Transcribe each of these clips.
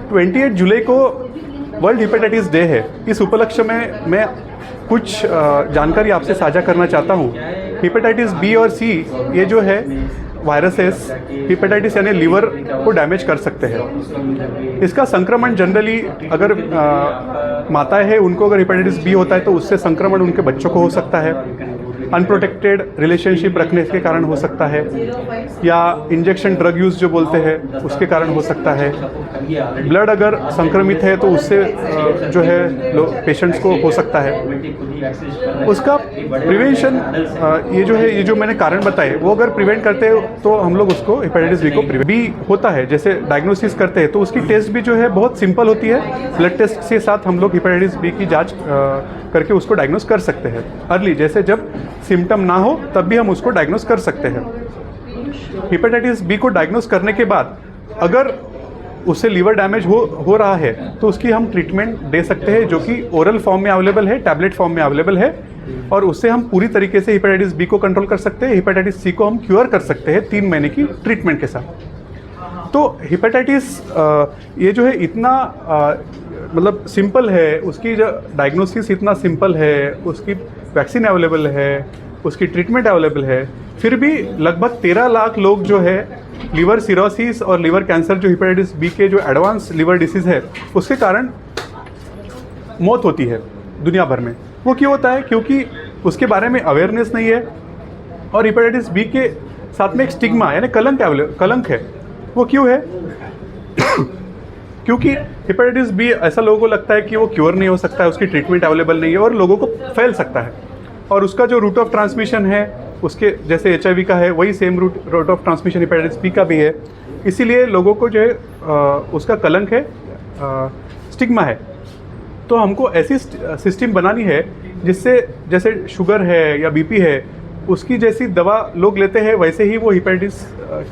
28 जुलाई को world hepatitis day है। इस उपलक्ष्य में मैं कुछ जानकारी आपसे साझा करना चाहता हूँ। हेपेटाइटिस बी और सी ये जो है वायरसेस हेपेटाइटिस यानी लीवर को डैमेज कर सकते हैं। इसका संक्रमण जनरली अगर माताएं हैं उनको अगर हेपेटाइटिस बी होता है तो उससे संक्रमण उनके बच्चों को हो सकता है, अनप्रोटेक्टेड रिलेशनशिप रखने के कारण हो सकता है, या इंजेक्शन ड्रग यूज़ जो बोलते हैं उसके कारण हो सकता है। ब्लड अगर संक्रमित है तो उससे जो है पेशेंट्स को हो सकता है। उसका प्रिवेंशन ये जो मैंने कारण बताए वो अगर प्रिवेंट करते हैं तो हम लोग उसको हेपेटाइटिस बी को बी होता है जैसे डायग्नोसिस करते हैं तो उसकी टेस्ट भी जो है बहुत सिंपल होती है। ब्लड टेस्ट के साथ हम लोग हेपेटाइटिस बी की जांच करके उसको डायग्नोस कर सकते हैं अर्ली, जैसे जब सिम्टम ना हो तब भी हम उसको डायग्नोस कर सकते हैं। हेपेटाइटिस बी को डायग्नोस करने के बाद अगर उससे लीवर डैमेज हो रहा है तो उसकी हम ट्रीटमेंट दे सकते हैं जो कि ओरल फॉर्म में अवेलेबल है, टैबलेट फॉर्म में अवेलेबल है, और उससे हम पूरी तरीके से हेपेटाइटिस बी को कंट्रोल कर सकते हैं। हेपेटाइटिस सी को हम क्योर कर सकते हैं 3 महीने की ट्रीटमेंट के साथ। तो हेपेटाइटिस ये जो है इतना मतलब सिंपल है, उसकी जो डायग्नोसिस इतना सिंपल है, उसकी वैक्सीन अवेलेबल है, उसकी ट्रीटमेंट अवेलेबल है, फिर भी लगभग 13 लाख लोग जो है लीवर सिरोसिस और लीवर कैंसर जो हेपेटाइटिस बी के जो एडवांस लीवर डिसीज़ है उसके कारण मौत होती है दुनिया भर में। वो क्यों होता है? क्योंकि उसके बारे में अवेयरनेस नहीं है और हेपेटाइटिस बी के साथ में एक स्टिग्मा यानी कलंक है। वो क्यों है? क्योंकि हेपेटाइटिस बी ऐसा लोगों को लगता है कि वो क्योर नहीं हो सकता है, उसकी ट्रीटमेंट अवेलेबल नहीं है और लोगों को फैल सकता है, और उसका जो रूट ऑफ ट्रांसमिशन है उसके जैसे HIV का है वही same route of transmission hepatitis B का भी है। इसीलिए लोगों को जो है उसका कलंक है, स्टिग्मा है। तो हमको ऐसी सिस्टम बनानी है जिससे जैसे शुगर है या BP है उसकी जैसी दवा लोग लेते हैं वैसे ही वो हेपेटाइटिस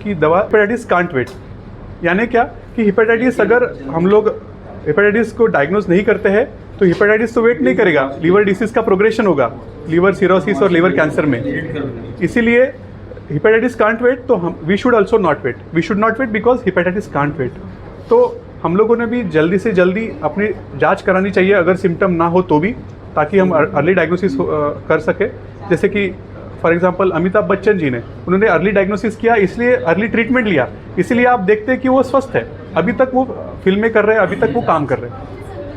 की दवा हेपेटाइटिस कांट वेट। यानी क्या कि हेपेटाइटिस अगर हम लोग हेपेटाइटिस को डायग्नोज नहीं करते हैं तो हेपेटाइटिस तो वेट नहीं करेगा, लीवर डिसीज का प्रोग्रेशन होगा लीवर सिरोसिस और लीवर कैंसर में। इसीलिए हेपेटाइटिस कांट वेट, तो हम we should also not wait, we should not wait because hepatitis can't wait. तो हम लोगों ने भी जल्दी से जल्दी अपनी जांच करानी चाहिए अगर सिम्टम ना हो तो भी, ताकि हम अर्ली डायग्नोसिस कर सके। जैसे कि फॉर एग्जांपल अमिताभ बच्चन जी ने उन्होंने अर्ली डायग्नोसिस किया, इसलिए अर्ली ट्रीटमेंट लिया, इसीलिए आप देखते हैं कि वो स्वस्थ है, अभी तक वो फिल्में कर रहे हैं, अभी तक वो काम कर रहे हैं।